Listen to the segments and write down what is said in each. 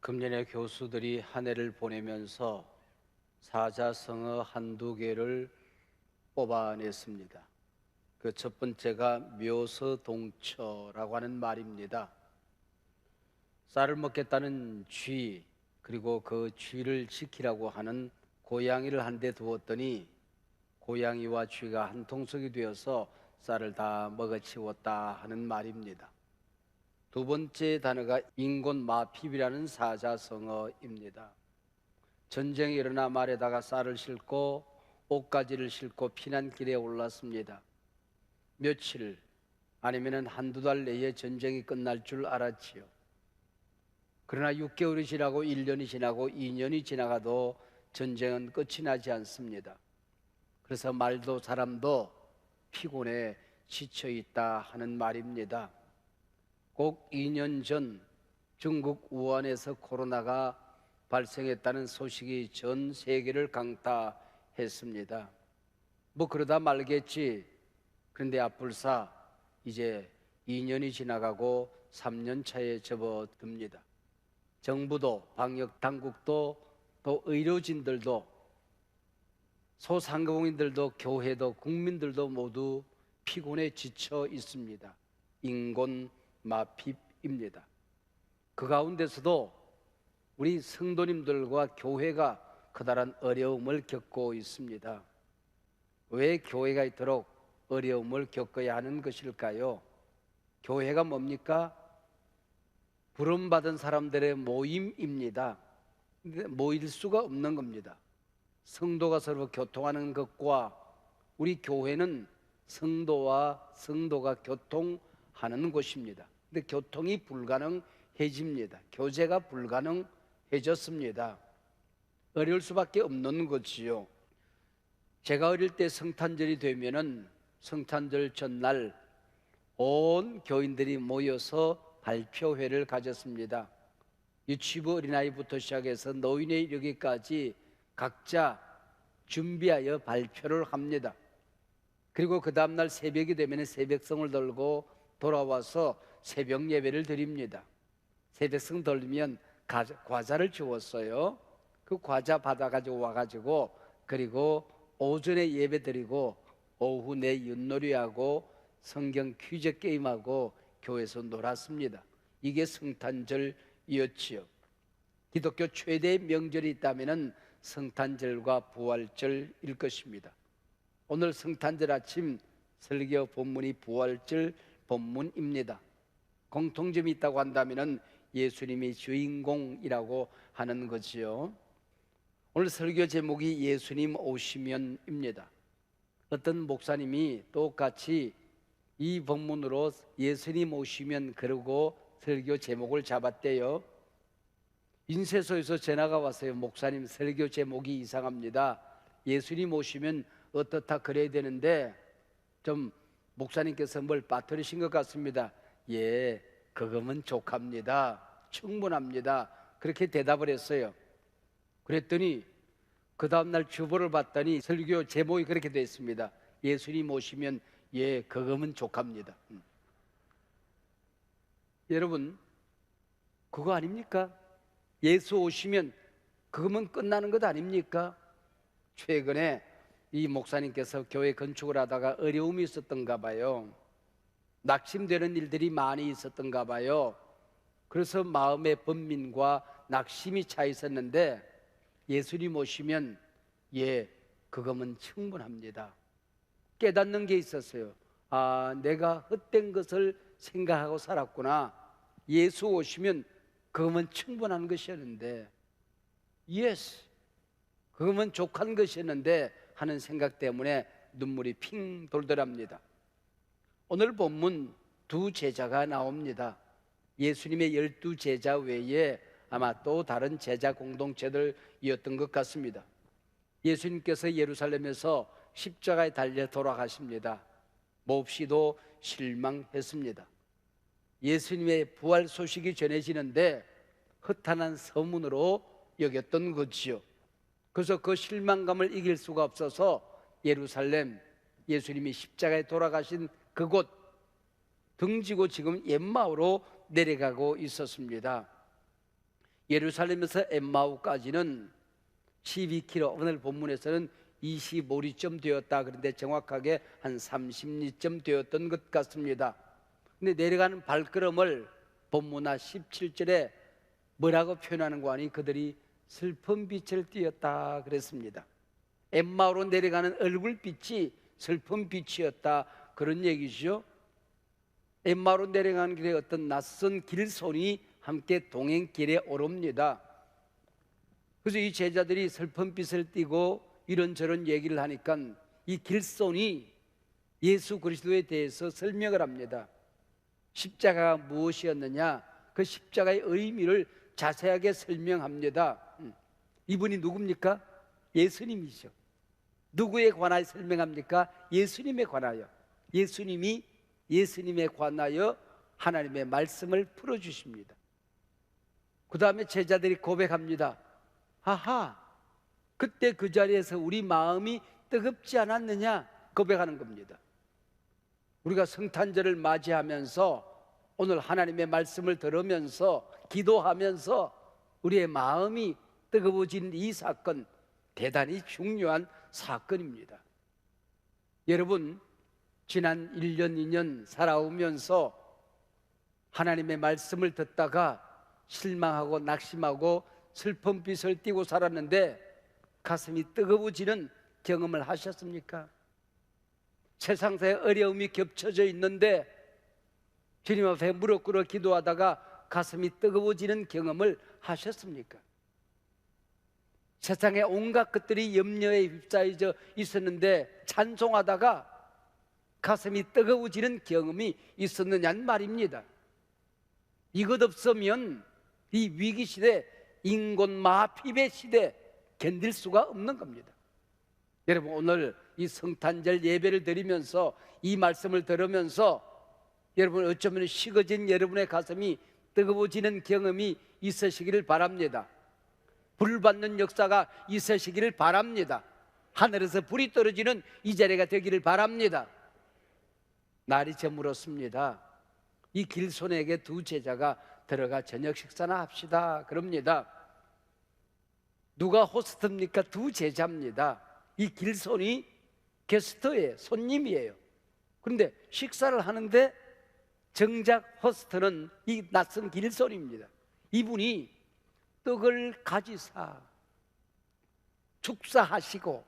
금년에 교수들이 한 해를 보내면서 사자성어 한두 개를 뽑아냈습니다. 그 첫 번째가 묘서동처라고 하는 말입니다. 쌀을 먹겠다는 쥐, 그리고 그 쥐를 지키라고 하는 고양이를 한 대 두었더니 고양이와 쥐가 한 통속이 되어서 쌀을 다 먹어치웠다 하는 말입니다. 두 번째 단어가 인곤마핍이라는 사자성어입니다. 전쟁이 일어나 말에다가 쌀을 싣고 옷가지를 싣고 피난길에 올랐습니다. 며칠 아니면 한두 달 내에 전쟁이 끝날 줄 알았지요. 그러나 6개월이 지나고 1년이 지나고 2년이 지나가도 전쟁은 끝이 나지 않습니다. 그래서 말도 사람도 피곤해 지쳐있다 하는 말입니다. 꼭 2년 전 중국 우한에서 코로나가 발생했다는 소식이 전 세계를 강타했습니다. 뭐 그러다 말겠지. 그런데 앞불사 이제 2년이 지나가고 3년 차에 접어듭니다. 정부도 방역 당국도 또 의료진들도 소상공인들도 교회도 국민들도 모두 피곤에 지쳐 있습니다. 인곤마핍입니다. 그 가운데서도 우리 성도님들과 교회가 커다란 어려움을 겪고 있습니다. 왜 교회가 이토록 어려움을 겪어야 하는 것일까요? 교회가 뭡니까? 부름받은 사람들의 모임입니다. 근데 모일 수가 없는 겁니다. 성도가 서로 교통하는 것과 우리 교회는 성도와 성도가 교통하는 곳입니다. 근데 교통이 불가능해집니다. 교제가 불가능해졌습니다. 어려울 수밖에 없는 거지요. 제가 어릴 때 성탄절이 되면은 성탄절 전날 온 교인들이 모여서 발표회를 가졌습니다. 유치부 어린아이부터 시작해서 노인에 이르기까지 각자 준비하여 발표를 합니다. 그리고 그 다음날 새벽이 되면 새벽성을 들고 돌아와서 새벽 예배를 드립니다. 새벽성 들면 과자를 주었어요. 그 과자 받아가지고 와가지고 그리고 오전에 예배 드리고 오후 내 윷놀이하고 성경 퀴즈 게임하고 교회에서 놀았습니다. 이게 성탄절이었지요. 기독교 최대의 명절이 있다면 성탄절과 부활절일 것입니다. 오늘 성탄절 아침 설교 본문이 부활절 본문입니다. 공통점이 있다고 한다면 예수님이 주인공이라고 하는 거지요. 오늘 설교 제목이 예수님 오시면입니다. 어떤 목사님이 똑같이 이 본문으로 예수님 오시면 그러고 설교 제목을 잡았대요. 인쇄소에서 전화가 왔어요. 목사님 설교 제목이 이상합니다. 예수님 오시면 어떻다 그래야 되는데 좀 목사님께서 뭘 빠뜨리신 것 같습니다. 예, 그거면 족합니다. 충분합니다. 그렇게 대답을 했어요. 그랬더니 그 다음날 주보를 봤더니 설교 제목이 그렇게 되어 있습니다. 예수님 오시면 예, 그거면 족합니다. 여러분, 그거 아닙니까? 예수 오시면 그거면 끝나는 것 아닙니까? 최근에 이 목사님께서 교회 건축을 하다가 어려움이 있었던가 봐요. 낙심되는 일들이 많이 있었던가 봐요. 그래서 마음의 번민과 낙심이 차 있었는데 예수님 오시면 예, 그거면 충분합니다. 깨닫는 게 있었어요. 아, 내가 헛된 것을 생각하고 살았구나. 예수 오시면 그거면 충분한 것이었는데 예스, 그거면 족한 것이었는데 하는 생각 때문에 눈물이 핑 돌더랍니다. 오늘 본문 두 제자가 나옵니다. 예수님의 12제자 외에 아마 또 다른 제자 공동체들이었던 것 같습니다. 예수님께서 예루살렘에서 십자가에 달려 돌아가십니다. 몹시도 실망했습니다. 예수님의 부활 소식이 전해지는데 허탄한 서문으로 여겼던 거지요. 그래서 그 실망감을 이길 수가 없어서 예루살렘, 예수님이 십자가에 돌아가신 그곳 등지고 지금 엠마오로 내려가고 있었습니다. 예루살렘에서 엠마오까지는 12km, 오늘 본문에서는 25리쯤 되었다. 그런데 정확하게 한 30리쯤 되었던 것 같습니다. 근데 내려가는 발걸음을 본문화 17절에 뭐라고 표현하는 거 아니? 그들이 슬픈 빛을 띠었다 그랬습니다. 엠마오로 내려가는 얼굴빛이 슬픈 빛이었다, 그런 얘기죠. 엠마오로 내려가는 길에 어떤 낯선 길손이 함께 동행길에 오릅니다. 그래서 이 제자들이 슬픈 빛을 띠고 이런저런 얘기를 하니까 이 길손이 예수 그리스도에 대해서 설명을 합니다. 십자가가 무엇이었느냐, 그 십자가의 의미를 자세하게 설명합니다. 이분이 누굽니까? 예수님이죠. 누구에 관하여 설명합니까? 예수님에 관하여. 예수님에 관하여 하나님의 말씀을 풀어주십니다. 그 다음에 제자들이 고백합니다. 아하, 그때 그 자리에서 우리 마음이 뜨겁지 않았느냐 고백하는 겁니다. 우리가 성탄절을 맞이하면서 오늘 하나님의 말씀을 들으면서 기도하면서 우리의 마음이 뜨거워진 이 사건, 대단히 중요한 사건입니다. 여러분, 지난 1년, 2년 살아오면서 하나님의 말씀을 듣다가 실망하고 낙심하고 슬픈 빛을 띠고 살았는데 가슴이 뜨거워지는 경험을 하셨습니까? 세상사의 어려움이 겹쳐져 있는데 주님 앞에 무릎 꿇어 기도하다가 가슴이 뜨거워지는 경험을 하셨습니까? 세상에 온갖 것들이 염려에 휩싸여져 있었는데 찬송하다가 가슴이 뜨거워지는 경험이 있었느냐는 말입니다. 이것 없으면 이 위기시대, 인곤마피배 시대 견딜 수가 없는 겁니다. 여러분, 오늘 이 성탄절 예배를 드리면서 이 말씀을 들으면서 여러분, 어쩌면 식어진 여러분의 가슴이 뜨거워지는 경험이 있으시기를 바랍니다. 불 받는 역사가 있으시기를 바랍니다. 하늘에서 불이 떨어지는 이 자리가 되기를 바랍니다. 날이 저물었습니다. 이 길손에게 두 제자가 들어가 저녁 식사나 합시다 그럽니다. 누가 호스트입니까? 두 제자입니다. 이 길손이 게스트예요, 손님이에요. 그런데 식사를 하는데 정작 호스트는 이 낯선 길손입니다. 이분이 떡을 가지사 축사하시고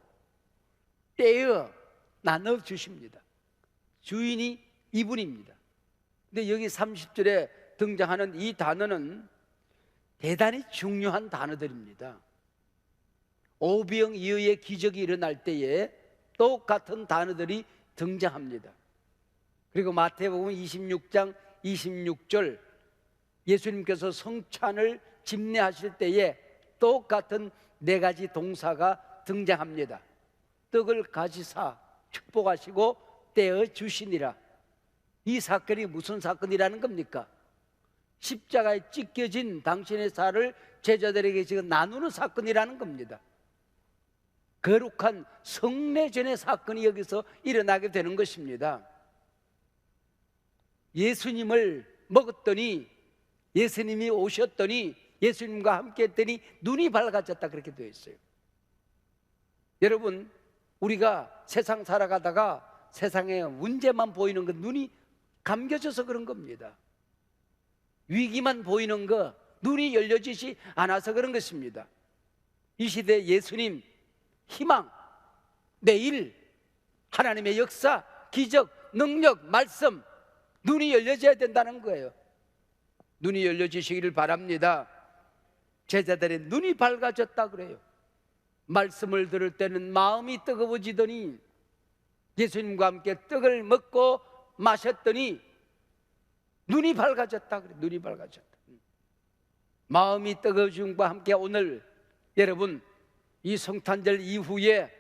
떼어 나눠주십니다. 주인이 이분입니다. 근데 여기 30절에 등장하는 이 단어는 대단히 중요한 단어들입니다. 오병이어의 기적이 일어날 때에 똑같은 단어들이 등장합니다. 그리고 마태복음 26장 26절 예수님께서 성찬을 집례하실 때에 똑같은 네 가지 동사가 등장합니다. 떡을 가지사 축복하시고 떼어 주시니라. 이 사건이 무슨 사건이라는 겁니까? 십자가에 찢겨진 당신의 살을 제자들에게 지금 나누는 사건이라는 겁니다. 거룩한 성례전의 사건이 여기서 일어나게 되는 것입니다. 예수님을 먹었더니, 예수님이 오셨더니, 예수님과 함께 했더니 눈이 밝아졌다, 그렇게 되어 있어요. 여러분, 우리가 세상 살아가다가 세상에 문제만 보이는 건 눈이 감겨져서 그런 겁니다. 위기만 보이는 거, 눈이 열려지지 않아서 그런 것입니다. 이 시대 예수님, 희망, 내일, 하나님의 역사, 기적, 능력, 말씀, 눈이 열려져야 된다는 거예요. 눈이 열려지시기를 바랍니다. 제자들의 눈이 밝아졌다 그래요. 말씀을 들을 때는 마음이 뜨거워지더니 예수님과 함께 떡을 먹고 마셨더니 눈이 밝아졌다 그래요. 눈이 밝아졌다. 마음이 뜨거워짐과 함께 오늘 여러분, 이 성탄절 이후에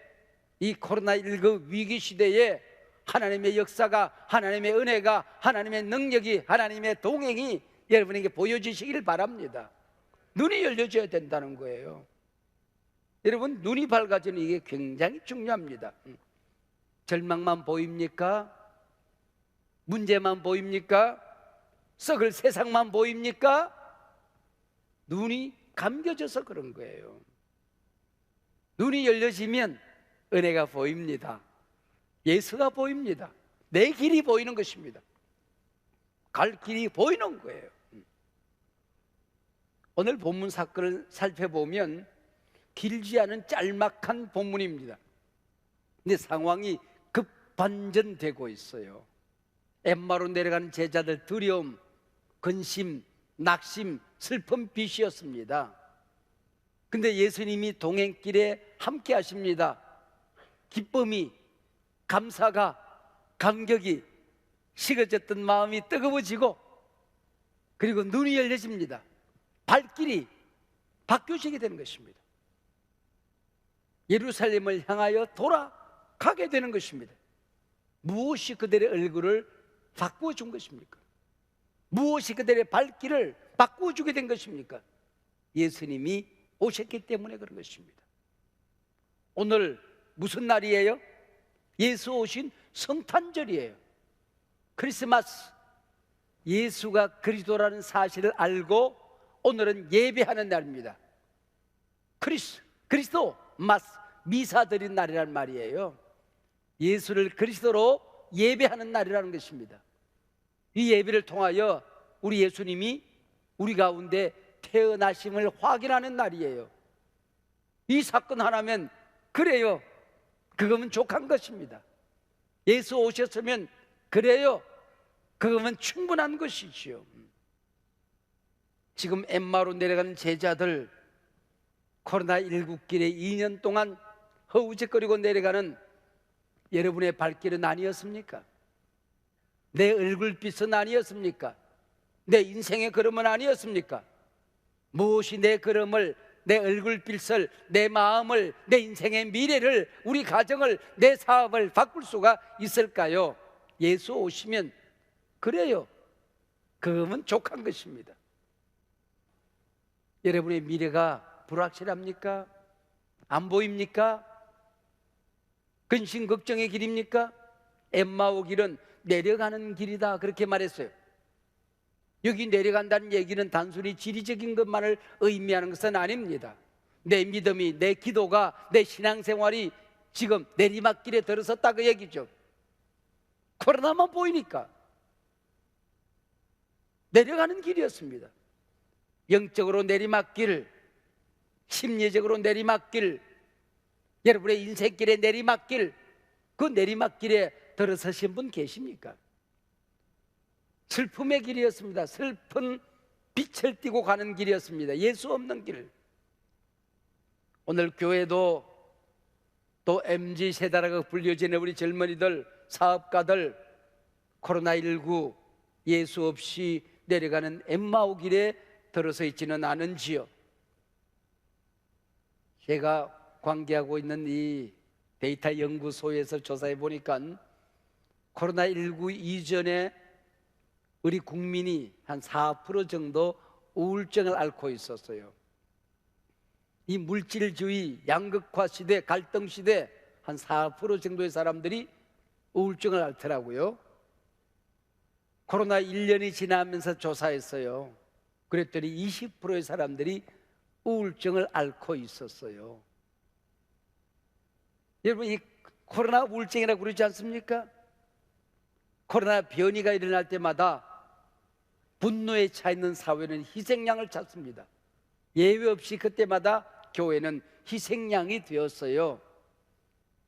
이 코로나19 위기 시대에 하나님의 역사가, 하나님의 은혜가, 하나님의 능력이, 하나님의 동행이 여러분에게 보여지시기를 바랍니다. 눈이 열려져야 된다는 거예요. 여러분, 눈이 밝아지는 이게 굉장히 중요합니다. 절망만 보입니까? 문제만 보입니까? 썩을 세상만 보입니까? 눈이 감겨져서 그런 거예요. 눈이 열려지면 은혜가 보입니다. 예수가 보입니다. 내 길이 보이는 것입니다. 갈 길이 보이는 거예요. 오늘 본문 사건을 살펴보면 길지 않은 짤막한 본문입니다. 근데 상황이 급반전되고 있어요. 엠마로 내려가는 제자들 두려움, 근심, 낙심, 슬픔 빛이었습니다. 근데 예수님이 동행길에 함께 하십니다. 기쁨이, 감사가, 감격이, 식어졌던 마음이 뜨거워지고, 그리고 눈이 열려집니다. 발길이 바뀌어지게 되는 것입니다. 예루살렘을 향하여 돌아가게 되는 것입니다. 무엇이 그들의 얼굴을 바꾸어 준 것입니까? 무엇이 그들의 발길을 바꾸어 주게 된 것입니까? 예수님이 오셨기 때문에 그런 것입니다. 오늘 무슨 날이에요? 예수 오신 성탄절이에요. 크리스마스. 예수가 그리스도라는 사실을 알고 오늘은 예배하는 날입니다. 그리스도 마스, 미사 드린 날이란 말이에요. 예수를 그리스도로 예배하는 날이라는 것입니다. 이 예배를 통하여 우리 예수님이 우리 가운데 태어나심을 확인하는 날이에요. 이 사건 하나면 그래요, 그거면 족한 것입니다. 예수 오셨으면 그래요, 그거면 충분한 것이지요. 지금 엠마로 내려가는 제자들, 코로나19 길에 2년 동안 허우적거리고 내려가는 여러분의 발길은 아니었습니까? 내 얼굴빛은 아니었습니까? 내 인생의 걸음은 아니었습니까? 무엇이 내 걸음을, 내 얼굴빛을, 내 마음을, 내 인생의 미래를, 우리 가정을, 내 사업을 바꿀 수가 있을까요? 예수 오시면 그래요, 그러면 족한 것입니다. 여러분의 미래가 불확실합니까? 안 보입니까? 근심 걱정의 길입니까? 엠마오 길은 내려가는 길이다, 그렇게 말했어요. 여기 내려간다는 얘기는 단순히 지리적인 것만을 의미하는 것은 아닙니다. 내 믿음이, 내 기도가, 내 신앙생활이 지금 내리막길에 들어섰다, 그 얘기죠. 코로나만 보이니까 내려가는 길이었습니다. 영적으로 내리막길, 심리적으로 내리막길, 여러분의 인생길에 내리막길, 그 내리막길에 들어서신 분 계십니까? 슬픔의 길이었습니다. 슬픈 빛을 띠고 가는 길이었습니다. 예수 없는 길. 오늘 교회도 또 MZ세대라고 불려지는 우리 젊은이들, 사업가들, 코로나19 예수 없이 내려가는 엠마오 길에 들어서 있지는 않은지요? 제가 관계하고 있는 이 데이터 연구소에서 조사해 보니까 코로나19 이전에 우리 국민이 한 4% 정도 우울증을 앓고 있었어요. 이 물질주의, 양극화 시대, 갈등 시대 한 4% 정도의 사람들이 우울증을 앓더라고요. 코로나 1년이 지나면서 조사했어요. 그랬더니 20%의 사람들이 우울증을 앓고 있었어요. 여러분, 이 코로나 우울증이라고 그러지 않습니까? 코로나 변이가 일어날 때마다 분노에 차 있는 사회는 희생양을 찾습니다. 예외 없이 그때마다 교회는 희생양이 되었어요.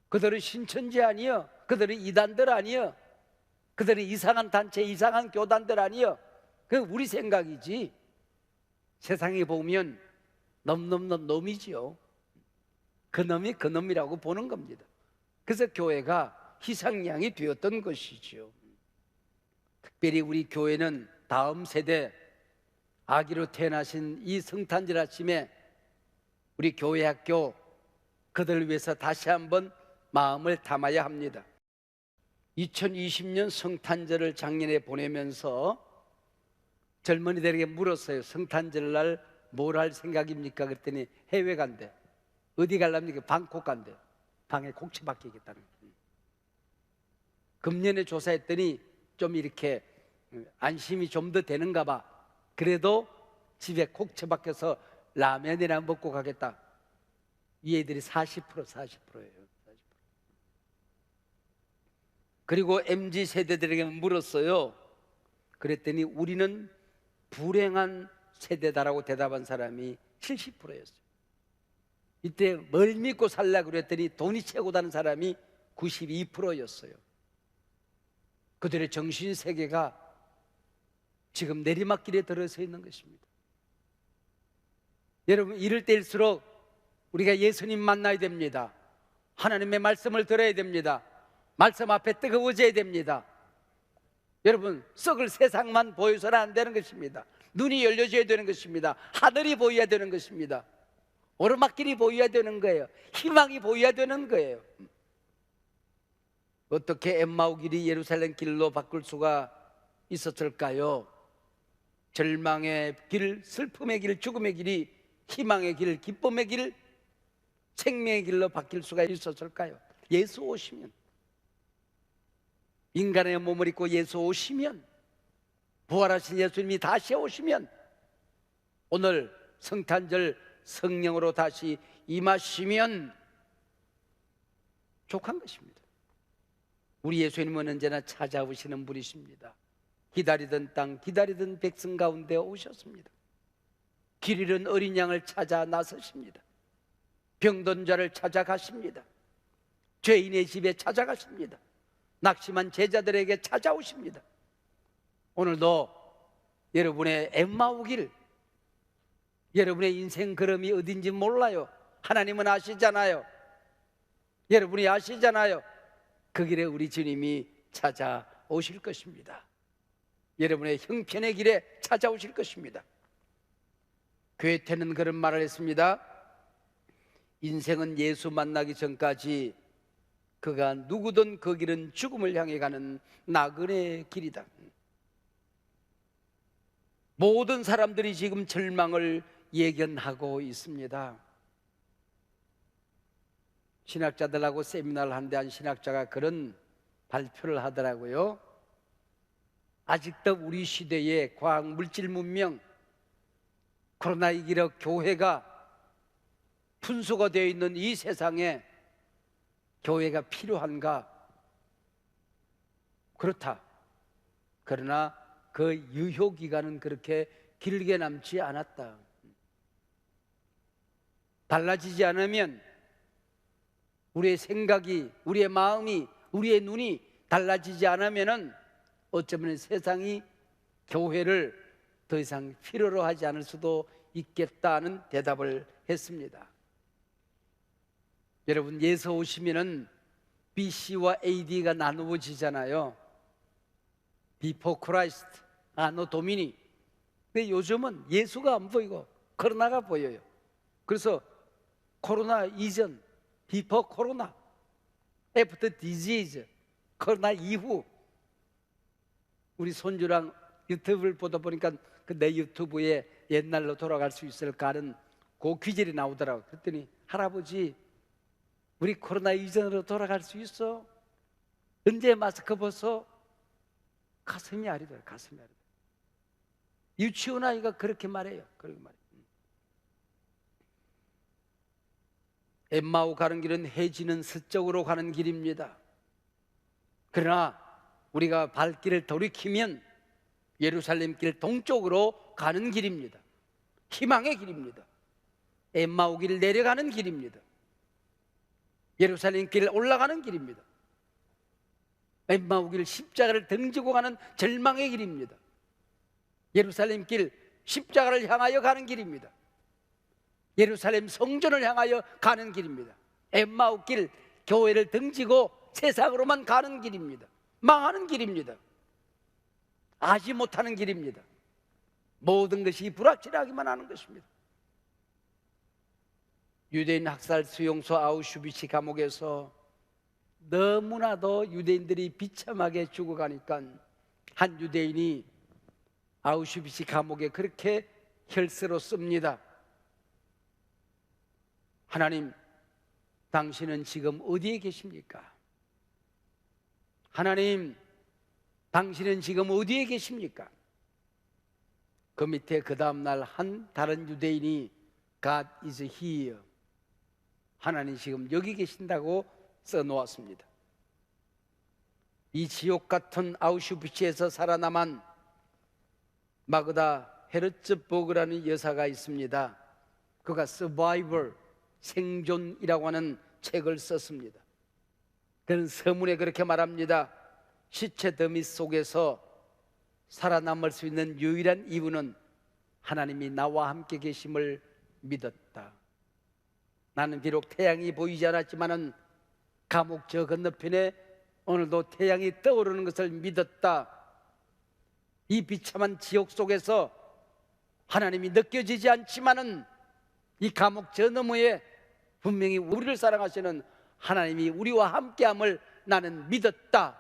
그들은 신천지 아니요, 그들은 이단들 아니요, 그들은 이상한 단체, 이상한 교단들 아니요, 그 우리 생각이지. 세상에 보면 놈이지요. 그 놈이 그 놈이라고 보는 겁니다. 그래서 교회가 희생양이 되었던 것이죠. 특별히 우리 교회는 다음 세대 아기로 태어나신 이 성탄절 아침에 우리 교회 학교 그들을 위해서 다시 한번 마음을 담아야 합니다. 2020년 성탄절을 작년에 보내면서 젊은이들에게 물었어요. 성탄절날 뭘 할 생각입니까? 그랬더니 해외 간대. 어디 갈랍니까? 방콕 간대. 방에 곡치 박히겠다는. 금년에 조사했더니 좀 이렇게 안심이 좀 더 되는가 봐. 그래도 집에 콕 처박혀서 라면이나 먹고 가겠다. 이 애들이 40%예요. 그리고 MZ세대들에게 물었어요. 그랬더니 우리는 불행한 세대다라고 대답한 사람이 70%였어요. 이때 뭘 믿고 살라고 그랬더니 돈이 최고다는 사람이 92%였어요. 그들의 정신세계가 지금 내리막길에 들어서 있는 것입니다. 여러분, 이럴 때일수록 우리가 예수님 만나야 됩니다. 하나님의 말씀을 들어야 됩니다. 말씀 앞에 뜨거워져야 됩니다. 여러분, 썩을 세상만 보여서는 안 되는 것입니다. 눈이 열려져야 되는 것입니다. 하늘이 보여야 되는 것입니다. 오르막길이 보여야 되는 거예요. 희망이 보여야 되는 거예요. 어떻게 엠마오 길이 예루살렘 길로 바꿀 수가 있었을까요? 절망의 길, 슬픔의 길, 죽음의 길이 희망의 길, 기쁨의 길, 생명의 길로 바뀔 수가 있었을까요? 예수 오시면, 인간의 몸을 입고 예수 오시면, 부활하신 예수님이 다시 오시면, 오늘 성탄절 성령으로 다시 임하시면 족한 것입니다. 우리 예수님은 언제나 찾아오시는 분이십니다. 기다리던 땅, 기다리던 백성 가운데 오셨습니다. 길 잃은 어린 양을 찾아 나서십니다. 병든 자를 찾아가십니다. 죄인의 집에 찾아가십니다. 낙심한 제자들에게 찾아오십니다. 오늘도 여러분의 엠마오 길, 여러분의 인생 걸음이 어딘지 몰라요. 하나님은 아시잖아요. 여러분이 아시잖아요. 그 길에 우리 주님이 찾아오실 것입니다. 여러분의 형편의 길에 찾아오실 것입니다. 괴테는 그런 말을 했습니다. 인생은 예수 만나기 전까지 그가 누구든 그 길은 죽음을 향해 가는 나그네의 길이다. 모든 사람들이 지금 절망을 예견하고 있습니다. 신학자들하고 세미나를 하는데 한 신학자가 그런 발표를 하더라고요. 아직도 우리 시대의 과학 물질 문명, 코로나19로 교회가 분수가 되어 있는 이 세상에 교회가 필요한가? 그렇다. 그러나 그 유효기간은 그렇게 길게 남지 않았다. 달라지지 않으면, 우리의 생각이, 우리의 마음이, 우리의 눈이 달라지지 않으면은 어쩌면 세상이 교회를 더 이상 필요로 하지 않을 수도 있겠다는 대답을 했습니다. 여러분, 예수 오시면은 BC와 AD가 나누어지잖아요. Before Christ, Anno Domini. 근데 요즘은 예수가 안 보이고 코로나가 보여요. 그래서 코로나 이전, Before Corona, After Disease, 코로나 이후. 우리 손주랑 유튜브를 보다 보니까 내 유튜브에 옛날로 돌아갈 수 있을까 하는 그 귀절이 나오더라고요. 그랬더니 할아버지, 우리 코로나 이전으로 돌아갈 수 있어? 언제 마스크 벗어? 가슴이 아리더라고요. 가슴이 아리더라고요. 유치원 아이가 그렇게 말해요. 그렇게 말해요. 엠마오 가는 길은 해지는 서쪽으로 가는 길입니다. 그러나 우리가 발길을 돌이키면 예루살렘 길 동쪽으로 가는 길입니다. 희망의 길입니다. 엠마오 길 내려가는 길입니다. 예루살렘 길 올라가는 길입니다. 엠마오 길 십자가를 등지고 가는 절망의 길입니다. 예루살렘 길 십자가를 향하여 가는 길입니다. 예루살렘 성전을 향하여 가는 길입니다. 엠마오 길 교회를 등지고 세상으로만 가는 길입니다. 망하는 길입니다. 아지 못하는 길입니다. 모든 것이 불확실하기만 하는 것입니다. 유대인 학살 수용소 아우슈비츠 감옥에서 너무나도 유대인들이 비참하게 죽어가니까 한 유대인이 아우슈비츠 감옥에 그렇게 혈서로 씁니다. 하나님, 당신은 지금 어디에 계십니까? 하나님, 당신은 지금 어디에 계십니까? 그 밑에 그 다음날 한 다른 유대인이 God is here, 하나님 지금 여기 계신다고 써놓았습니다. 이 지옥 같은 아우슈비츠에서 살아남은 마그다 헤르츠버그라는 여사가 있습니다. 그가 Survivor, 생존이라고 하는 책을 썼습니다. 그는 서문에 그렇게 말합니다. 시체 더미 속에서 살아남을 수 있는 유일한 이유는 하나님이 나와 함께 계심을 믿었다. 나는 비록 태양이 보이지 않았지만은 감옥 저 건너편에 오늘도 태양이 떠오르는 것을 믿었다. 이 비참한 지옥 속에서 하나님이 느껴지지 않지만은 이 감옥 저 너머에 분명히 우리를 사랑하시는 하나님이 우리와 함께함을 나는 믿었다.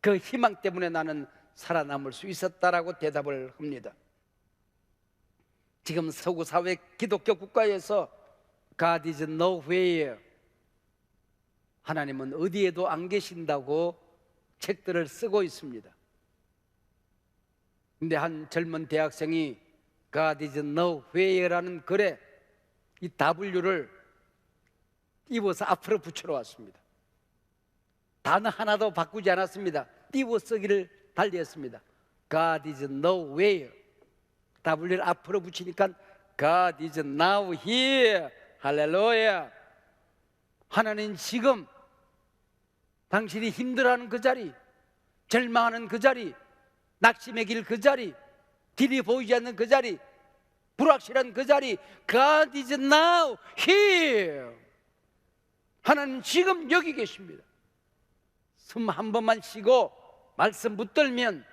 그 희망 때문에 나는 살아남을 수 있었다라고 대답을 합니다. 지금 서구 사회 기독교 국가에서 God is nowhere, 하나님은 어디에도 안 계신다고 책들을 쓰고 있습니다. 근데 한 젊은 대학생이 God is nowhere라는 글에 이 W를 띄워서 앞으로 붙여 왔습니다. 단어 하나도 바꾸지 않았습니다. 띄워 쓰기를 달리했습니다. God is nowhere. W를 앞으로 붙이니까 God is now here. 할렐루야. 하나님 지금 당신이 힘들어하는 그 자리, 절망하는 그 자리, 낙심의 길 그 자리, 길이 보이지 않는 그 자리, 불확실한 그 자리, God is now here. 하나님 지금 여기 계십니다. 숨 한 번만 쉬고 말씀 붙들면,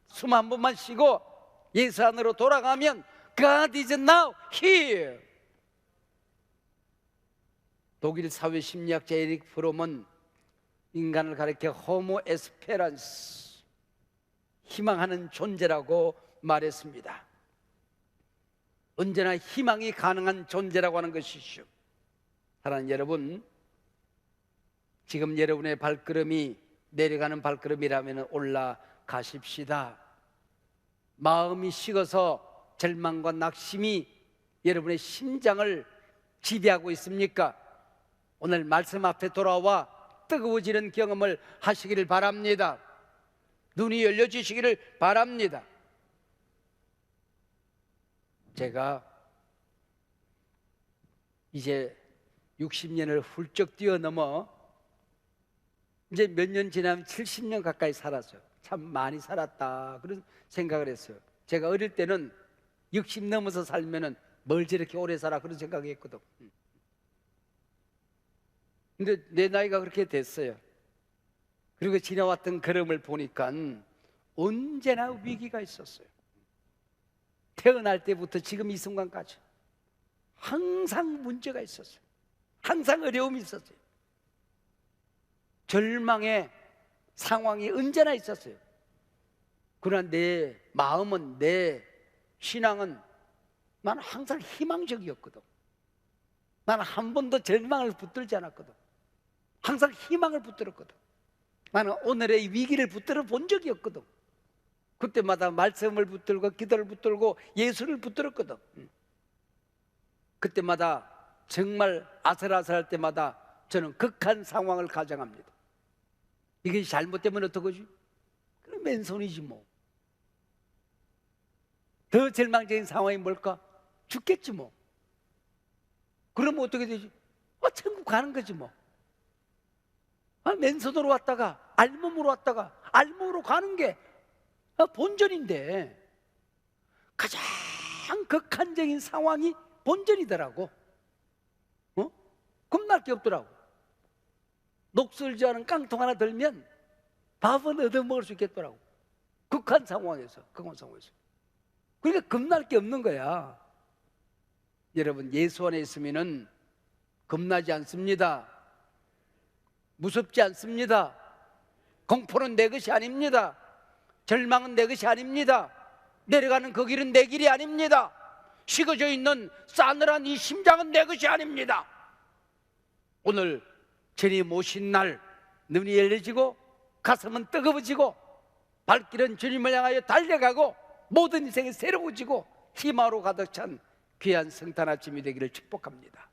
숨 한 번만 쉬고 예수 안으로 돌아가면 God is now here. 독일 사회 심리학자 에릭 프롬은 인간을 가리켜 호모 에스페란스, 희망하는 존재라고 말했습니다. 언제나 희망이 가능한 존재라고 하는 것이죠. 사랑하는 여러분, 지금 여러분의 발걸음이 내려가는 발걸음이라면 올라가십시다. 마음이 식어서 절망과 낙심이 여러분의 심장을 지배하고 있습니까? 오늘 말씀 앞에 돌아와 뜨거워지는 경험을 하시기를 바랍니다. 눈이 열려지시기를 바랍니다. 제가 이제 60년을 훌쩍 뛰어넘어 이제 몇 년 지나면 70년 가까이 살았어요. 참 많이 살았다 그런 생각을 했어요. 제가 어릴 때는 60 넘어서 살면은 뭘 저렇게 오래 살아 그런 생각이 했거든. 근데 내 나이가 그렇게 됐어요. 그리고 지나왔던 걸음을 보니까 언제나 위기가 있었어요. 태어날 때부터 지금 이 순간까지 항상 문제가 있었어요. 항상 어려움이 있었어요. 절망의 상황이 언제나 있었어요. 그러나 내 마음은, 내 신앙은 나는 항상 희망적이었거든. 나는 한 번도 절망을 붙들지 않았거든. 항상 희망을 붙들었거든. 나는 오늘의 위기를 붙들어 본 적이 없거든. 그때마다 말씀을 붙들고 기도를 붙들고 예수를 붙들었거든. 그때마다 정말 아슬아슬할 때마다 저는 극한 상황을 가정합니다. 이게 잘못되면 어떡하지? 그럼 맨손이지 뭐. 더 절망적인 상황이 뭘까? 죽겠지 뭐. 그러면 어떻게 되지? 천국 가는 거지 뭐. 맨손으로 왔다가 알몸으로 왔다가 알몸으로 가는 게 본전인데, 가장 극한적인 상황이 본전이더라고. 겁날 게 없더라고. 녹슬지 않은 깡통 하나 들면 밥은 얻어먹을 수 있겠더라고. 극한 상황에서. 그러니까 겁날 게 없는 거야. 여러분, 예수 안에 있으면은 겁나지 않습니다. 무섭지 않습니다. 공포는 내 것이 아닙니다. 절망은 내 것이 아닙니다. 내려가는 그 길은 내 길이 아닙니다. 식어져 있는 싸늘한 이 심장은 내 것이 아닙니다. 오늘 주님 모신 날 눈이 열려지고 가슴은 뜨거워지고 발길은 주님을 향하여 달려가고 모든 인생이 새로워지고 희망으로 가득 찬 귀한 성탄 아침이 되기를 축복합니다.